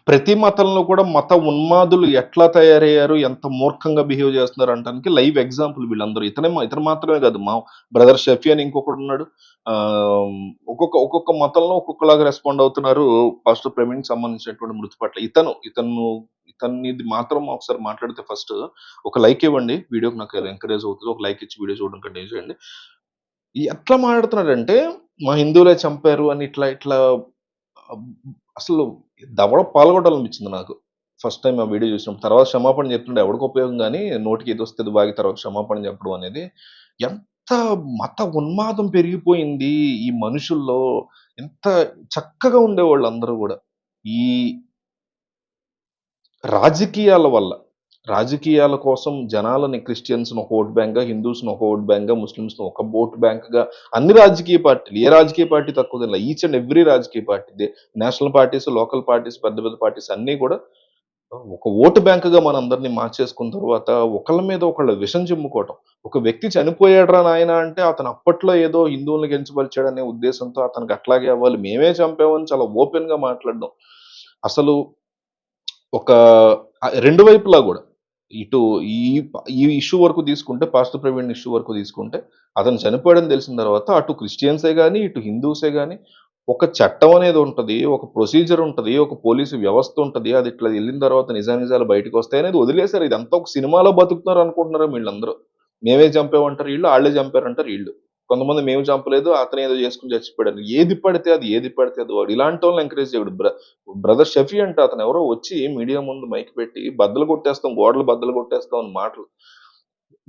ప్రతి మతంలో కూడా మత ఉన్మాదులు ఎట్లా తయారయ్యారు, ఎంత మూర్ఖంగా బిహేవ్ చేస్తున్నారు అనటానికి లైవ్ ఎగ్జాంపుల్ వీళ్ళందరూ. ఇతను మాత్రమే కాదు. మా బ్రదర్ షఫీ అని ఇంకొకడున్నాడు. ఆహ్, ఒక్కొక్క మతంలో ఒక్కొక్కలాగా రెస్పాండ్ అవుతున్నారు. పాస్టర్ ప్రవీణ్‌కి సంబంధించినటువంటి మృతి పట్ల. ఇతనిది మాత్రం ఒకసారి మాట్లాడితే ఫస్ట్ ఒక లైక్ ఇవ్వండి. వీడియోకి నాకు ఎంకరేజ్ అవుతది. ఒక లైక్ ఇచ్చి వీడియో చూడడం కంటిన్యూ చేయండి. ఎట్లా మాట్లాడుతున్నాడంటే, మా హిందువులే చంపారు అని ఇట్లా అబ్ అసలు దవడ పగలగొట్టాలనిపించింది నాకు. ఫస్ట్ టైమ్ ఆ వీడియో చూసినప్పుడు. తర్వాత క్షమాపణ చెప్తుండే ఎవడికి ఉపయోగం గాని, నోటికి ఏదొస్తే అది వాగి తర్వాత క్షమాపణ చెప్పడం అనేది. ఎంత మత ఉన్మాదం పెరిగిపోయింది ఈ మనుషుల్లో. ఎంత చక్కగా ఉండేవాళ్ళు అందరూ గూడా. ఈ రాజకీయాల వల్ల, రాజకీయాల కోసం జనాలని క్రిస్టియన్స్‌ని ఒక ఓట్ బ్యాంక్‌గా, హిందూస్‌ని ఒక ఓట్ బ్యాంక్‌గా, ముస్లిమ్స్‌ని ఒక ఓట్ బ్యాంక్‌గా అన్ని రాజకీయ పార్టీలు, ఏ రాజకీయ పార్టీ తక్కువ తినల. ఈచ్ అండ్ ఎవ్రీ రాజకీయ party. National parties, local parties, పెద్ద పెద్ద పార్టీస్ అన్నీ కూడా ఒక ఓటు బ్యాంక్‌గా మనందరిని మార్చేసుకున్న తర్వాత ఒకళ్ళ మీద ఒకళ్ళు విషం చిమ్ముకోవటం. ఒక వ్యక్తి చనిపోయాడురా నాయనా అంటే అతను అప్పట్లో ఏదో హిందువుల్ని కించపరిచాడనే ఉద్దేశంతో అతనికి అట్లాగే అవ్వాలి. మేమే చంపామని చాలా ఓపెన్‌గా మాట్లాడడం. అసలు ఒక 2 వైపులా గూడా. ఇటు ఈ ఈ ఇష్యూ వరకు తీసుకుంటే, పాస్టర్ ప్రవీణ్ ఇష్యూ వరకు తీసుకుంటే, అతను చనిపోయాడని తెలిసిన తర్వాత అటు క్రిస్టియన్సే గాని, ఇటు హిందూసే గాని, ఒక చట్టం అనేది ఉంటది. ఒక ప్రొసీజర్ ఉంటది. ఒక పోలీసు వ్యవస్థ ఉంటది. అది ఇట్లా ఎళ్ళిన తర్వాత నిజానిజాలు బయటకొస్తాయి అనేది వదిలేసారు. ఇదంతా ఒక సినిమాలో బతుకుతున్నారు అనుకుంటున్నారు వీళ్ళందరూ. మేమే చంపామంటారు ఈళ్ళు, ఆళ్ళే చంపారంటారు ఈళ్ళు. కొంతమంది మేము చంపలేదు, అతనేదో చేసుకొని చచ్చిపోయాడని. ఏది పడితే అది వాడు. ఇలాంటోళ్ళని ఎంకరేజ్ చేయకూడదు. బ్రదర్ షఫీ అంట అతను ఎవరో వచ్చి మీడియా ముందు మైక్ పెట్టి బద్దలు కొట్టేస్తాం, గోడలు బద్దలు కొట్టేస్తాం అని మాటలు.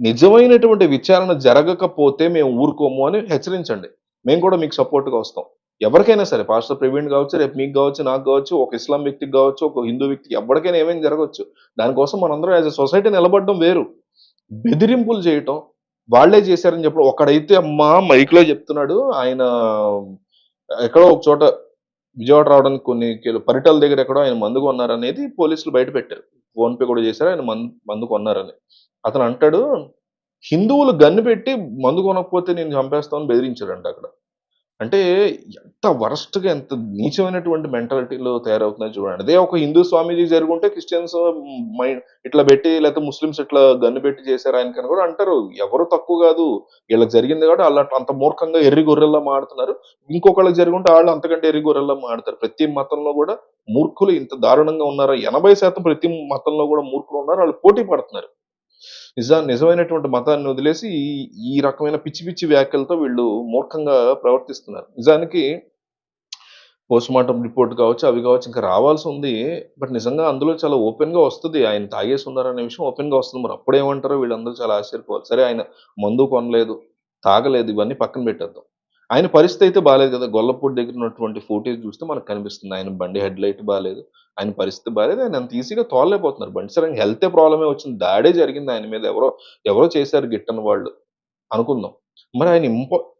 నిజమైనటువంటి విచారణ జరగకపోతే మేము ఊరుకోము అని హెచ్చరించండి. మేము కూడా మీకు సపోర్ట్‌గా వస్తాం. ఎవరికైనా సరే పాస్టర్ ప్రవీణ్ గావచ్చు, రేపు మీకు గావచ్చు, నాకు గావచ్చు, ఒక ఇస్లాం వ్యక్తికి గావచ్చు, ఒక హిందూ వ్యక్తికి ఎవ్వడికైనా ఏమైనా జరగొచ్చు. దానికోసం మనందరం యాస్ ఎ సొసైటీ నిలబడడం వేరు. బెదిరింపులు చేయటం, వాళ్ళే చేశారని చెప్పడం. ఒకడైతే అమ్మా మైక్‌లో చెప్తున్నాడు. ఆయన ఎక్కడో ఒక చోట విజయవాడ రావడానికి కొన్ని పరిటాల దగ్గర ఎక్కడో ఆయన మందు కొన్నారనేది పోలీసులు బయట పెట్టారు. ఫోన్‌పే కూడా చేశారు. ఆయన మందు కొన్నారని. అతను అంటాడు, హిందువులు గన్ పెట్టి మందు కొనకపోతే నేను చంపేస్తామని బెదిరించాడంట అక్కడ. అంటే ఎంత వరస్ట్‌గా ఎంత నీచమైనటువంటి మెంటాలిటీలో తయారవుతున్నాయో చూడండి. అదే ఒక హిందూ స్వామీజీ జరుగుంటే క్రిస్టియన్స్ ఇట్లా పెట్టి లేకపోతే ముస్లిమ్స్ ఇట్లా గన్ను పెట్టి చేశారు ఆయనకని కూడా అంటారు. ఎవరు తక్కువ కాదు. వీళ్ళకి జరిగింది కాబట్టి ఆళ్ళు అట్లా అంత మూర్ఖంగా ఎర్రి గొర్రెల్లా మాడుతున్నారు. ఇంకొకళ్ళకి జరుగుంటే ఆళ్ళు అంతకంటే ఎర్రి గొర్రెల్లా మాడుతారు. ప్రతి మతంలో కూడా మూర్ఖులు ఇంత దారుణంగా ఉన్నారా? 80% ప్రతి మతంలో కూడా మూర్ఖులు ఉన్నారు. ఆళ్ళు పోటీ పడుతున్నారు. నిజమైనటువంటి మతాన్ని వదిలేసి ఈ ఈ రకమైన పిచ్చి పిచ్చి వ్యాఖ్యలతో వీళ్ళు మూర్ఖంగా ప్రవర్తిస్తున్నారు. నిజానికి పోస్ట్‌మార్టం రిపోర్ట్ కావచ్చు, అవి కావచ్చు ఇంకా రావాల్సుంది. బట్ నిజంగా అందులో చాలా ఓపెన్‌గా వస్తది. ఆయన తాగేసి ఉన్నారనే విషయం ఓపెన్‌గా వస్తుంది. మరి అప్పుడేమంటారో వీళ్ళందరూ చాలా ఆశ్చర్యపోవాలి. సరే ఆయన మందు కొనలేదు, తాగలేదు ఇవన్నీ పక్కన పెట్టేద్దాం. ఆయన పరిస్థితి అయితే బాలేదు కదా! గొల్లపూడి దగ్గర ఉన్నటువంటి ఫుటేజ్ చూస్తే మనకు కనిపిస్తుంది. ఆయన బండి హెడ్‌లైట్ బాలేదు. ఆయన పరిస్థితి బాలేదు. ఆయన అంత ఈజీగా తోలలేకపోతున్నారు బండి. సరే హెల్తే ప్రాబ్లమే వచ్చింది. దాడే జరిగింది ఆయన మీద. ఎవరో చేశారు గిట్టని వాళ్ళు అనుకుందాం. మరి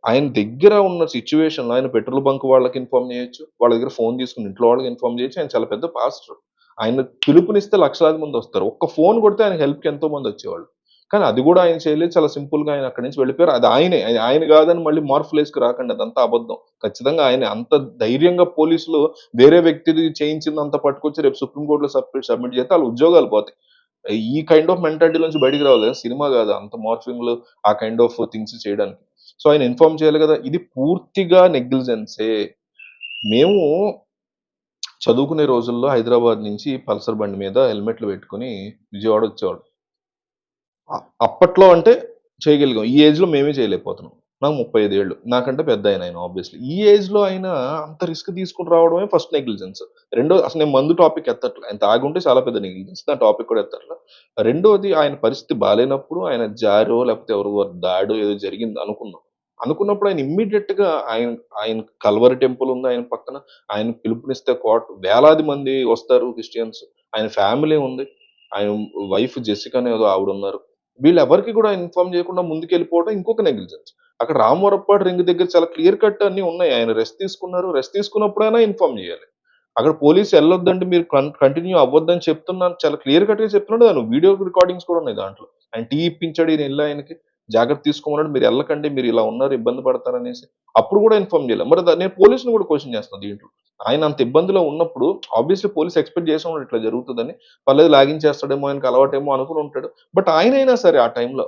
ఆయన దగ్గర ఉన్న సిట్యుయేషన్‌లో ఆయన పెట్రోల్ బంక్ వాళ్ళకి ఇన్ఫార్మ్ చేయొచ్చు. వాళ్ళ దగ్గర ఫోన్ తీసుకొని ఇంట్లో వాళ్ళకి ఇన్ఫార్మ్ చేయొచ్చు. ఆయన చాలా పెద్ద పాస్టర్. ఆయన పిలుపునిస్తే లక్షలాది మందొస్తారు. ఒక్క ఫోన్ కొడితే ఆయన హెల్ప్‌కి ఎంతో మందొచ్చేవాళ్ళు. కానీ అది గూడా ఆయన చేయలేదు. చాలా సింపుల్‌గా ఆయన అక్కడి నుంచి వెళ్ళిపోయారు. అది ఆయనే. ఆయన గాదని మళ్ళీ మార్ఫులేస్‌కి రాకండి. అదంతా అబద్ధం. ఖచ్చితంగా ఆయనే. అంత ధైర్యంగా పోలీసులు వేరే వ్యక్తిది చేయించిందంతా పట్టుకొచ్చి రేపు సుప్రీం కోర్ట్‌లో సబ్మిట్ చేస్తే ఆళ్ళ ఉద్యోగాలు పోతాయి. ఈ కైండ్ ఆఫ్ మెంటాలిటీ నుంచి బయటికి రావాలి కదా! సినిమా గాదు. అంత మార్ఫింగ్‌లు ఆ కైండ్ ఆఫ్ థింగ్స్ చేయడానికి. సో, ఆయన ఇన్ఫార్మ్ చేయాలి గదా! ఇది పూర్తిగా నెగ్లిజెన్సే. మేము చదువుకునే రోజుల్లో హైదరాబాద్ నుంచి పల్సర్ బండి మీద హెల్మెట్లు పెట్టుకొని విజయవాడ వచ్చేవాళ్ళం. అప్పట్లో అంటే చేయగలిగాం. ఈ ఏజ్‌లో మేమే చేయలేకపోతున్నాం. నాకు 35 ఏళ్ళు. నాకంటే పెద్దాయన ఆబ్వియస్‌లీ. ఈ ఏజ్‌లో ఆయన అంత రిస్క్ తీసుకొని రావడమే ఫస్ట్ నెగ్లిజెన్స్. అసలు నేను మందు టాపిక్ ఎత్తట్లే. ఆయన తాగుంటే చాలా పెద్ద నెగ్లిజెన్స్. నా టాపిక్ కూడా ఎత్తట్ల. రెండోది ఆయన పరిస్థితి బాలేనప్పుడు ఆయన జారో లేకపోతే ఎవరో దాడో ఏదో జరిగింది అనుకుందాం. అనుకున్నప్పుడు ఆయన ఇమ్మీడియేట్‌గా ఆయన కల్వరి టెంపుల్ ఉంది ఆయన పక్కన. ఆయన పిలుపునిస్తే వేలాది మంది వస్తారు క్రిస్టియన్స్. ఆయన ఫ్యామిలీ ఉంది. ఆయన వైఫ్ జెసికా అని ఏదో ఆవిడున్నారు. వీళ్ళెవరికీ కూడా ఇన్ఫార్మ్ చేయకుండా ముందుకెళ్ళిపోవడం ఇంకొక నెగ్లిజెన్స్. అక్కడ రామవరప్పాడు రింగ్ దగ్గర చాలా క్లియర్ కట్ అన్నీ ఉన్నాయి. ఆయన రెస్ట్ తీసుకున్నారు. రెస్ట్ తీసుకున్నప్పుడైనా ఇన్ఫార్మ్ చేయాలి. అక్కడ పోలీస్ ఎళ్ళొద్దంటే మీరు కంటిన్యూ అవ్వద్దని చెప్తున్నాను చాలా క్లియర్ కట్‌గా చెప్తున్నాడు. దాని వీడియో రికార్డింగ్స్ కూడా ఉన్నాయి దాంట్లో. ఆయన టీ ఇప్పించాడు. ఈయన ఎళ్లి ఆయనకి జాగ్రత్త తీసుకోమన్నాడు. మీరు ఎళ్ళకండి. మీరు ఇలా ఉన్నారు ఇబ్బంది పడతారనేసి. అప్పుడు కూడా ఇన్ఫార్మ్ చేయలే. మరి నేను పోలీస్‌ని కూడా క్వెషన్ చేస్తున్నా దీంట్లో. ఆయన అంత ఇబ్బందిలో ఉన్నప్పుడు ఆబ్వియస్‌లీ పోలీస్ ఎక్స్‌పెక్ట్ చేసే ఉంటాడు ఇట్లా జరుగుతదని. పర్లేదు లాగించేస్తాడేమో, ఆయనకి అలవాటేమో అనుకుని ఉంటాడు. బట్ ఆయనైనా సరే ఆ టైంలో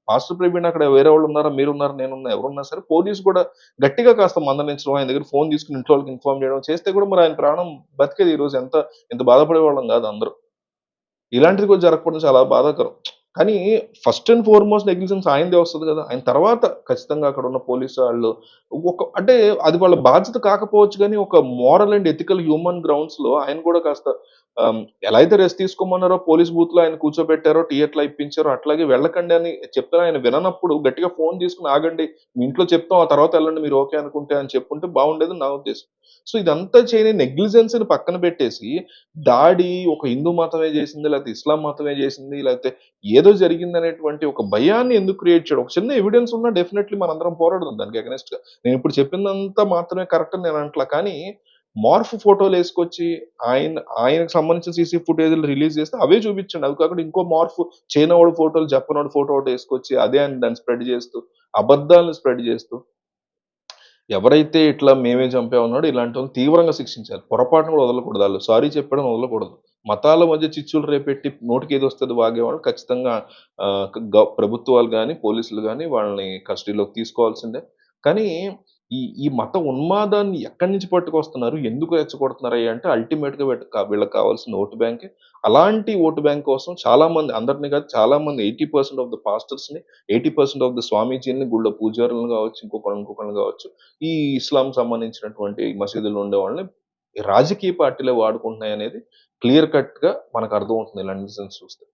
పాస్టర్ ప్రవీణ్ అక్కడ వేరే వాళ్ళున్నారా, మీరున్నారు, నేనున్నా, ఎవరున్నా సరే పోలీస్ కూడా గట్టిగా కాస్త మందలించడం, ఆయన దగ్గర ఫోన్ తీసుకొని ఇంట్లో వాళ్ళకి ఇన్ఫార్మ్ చేయడం చేస్తే కూడా మరి ఆయన ప్రాణం బతికేది ఈరోజు. ఎంత బాధపడేవాళ్ళం కాదు అందరూ. ఇలాంటిది కూడా జరగకపోవడం చాలా బాధాకరం. కానీ ఫస్ట్ అండ్ ఫార్‌మోస్ట్ నెగ్లిజెన్స్ ఆయనదే వస్తది గదా! ఆయన తర్వాత ఖచ్చితంగా అక్కడున్న పోలీసు ఆళ్ళు అంటే అది వాళ్ళ బాధ్యత కాకపోవచ్చు గానీ, ఒక మోరల్ అండ్ ఎథికల్ హ్యూమన్ గ్రౌండ్స్‌లో ఆయన కూడా కాస్త ఎలా అయితే రెస్ట్ తీసుకోమన్నారో పోలీస్ బూత్‌లో ఆయన కూర్చోబెట్టారో, టీ అట్లా ఇప్పించారో, అట్లాగే వెళ్ళకండి అని చెప్తే ఆయన విననప్పుడు గట్టిగా ఫోన్ తీసుకొని ఆగండి. మీ ఇంట్లో చెప్తాం. ఆ తర్వాత ఎళ్ళండి మీరు ఓకే అనుకుంటే అని చెప్పుంటే బావుండేదని నా ఉద్దేశం. సో, ఇదంతా చేయని నెగ్లిజెన్స్‌ని పక్కన పెట్టేసి దాడి ఒక హిందూ మతమే జేసింది, లేకపోతే ఇస్లాం మతమే జేసింది, లేకపోతే ఏదో జరిగిందనేటువంటి ఒక భయాన్ని ఎందుకు క్రియేట్ చేయడం? ఒక చిన్న ఎవిడెన్స్ ఉన్నా డెఫినైట్‌లీ మనందరం పోరాడదాం దానికి అగైనెస్ట్‌గా. నేనిప్పుడు చెప్పిందంతా మాత్రమే కరెక్ట్ అని నేను అనట్లా. కానీ మార్ఫ్ ఫోటోలేసుకొచ్చి ఆయనకు సంబంధించిన సీసీ ఫుటేజ్‌లు రిలీజ్ చేస్తే అవే చూపించండి. అవి కాకుండా ఇంకో మార్ఫ్ చైనోడి ఫోటోలు, జపానోడి ఫోటో ఒకటేసుకొచ్చి అదే అని దాన్ని స్ప్రెడ్ చేస్తూ, అబద్దాలను స్ప్రెడ్ చేస్తూ ఎవరైతే ఇట్లా మేమే చంపామన్నాడో ఇలాంటోళ్ళని తీవ్రంగా శిక్షించాలి. పొరపాటున కూడా వదలకూడదు. ఆళ్ళు సారీ చెప్పాడని వదలకూడదు. మతాల మధ్య చిచ్చులు రేపెట్టి నోటికేదొస్తది వాగేవాళ్ళు ఖచ్చితంగా ప్రభుత్వాలు గాని, పోలీసులు గాని వాళ్ళని కస్టడీలోకి తీసుకోవాల్సిందే. కానీ ఈ మత ఉన్మాదాన్ని ఎక్కడి నుంచి పట్టుకొస్తున్నారు? ఎందుకు రెచ్చగొడుతున్నారయ్యా అంటే అల్టిమేట్‌గా వీళ్ళకి కావాల్సింది ఓటు బ్యాంకే. అలాంటి ఓటు బ్యాంక్ కోసం చాలామంది అందరిని కాదు చాలామంది 80% ఆఫ్ ద పాస్టర్స్‌ని, 80% ఆఫ్ ద స్వామీజీలని గుళ్ళో పూజారులను గావచ్చు, ఇంకొకళ్ళని గావచ్చు ఈ ఇస్లాం సంబంధించినటువంటి మసీదుల్లో ఉండేవాళ్ళని రాజకీయ పార్టీలే వాడుకుంటున్నాయనేది క్లియర్ కట్‌గా మనకు అర్థమవుతుంది ఇలాంటి ఇన్సిడెంట్స్ చూస్తే.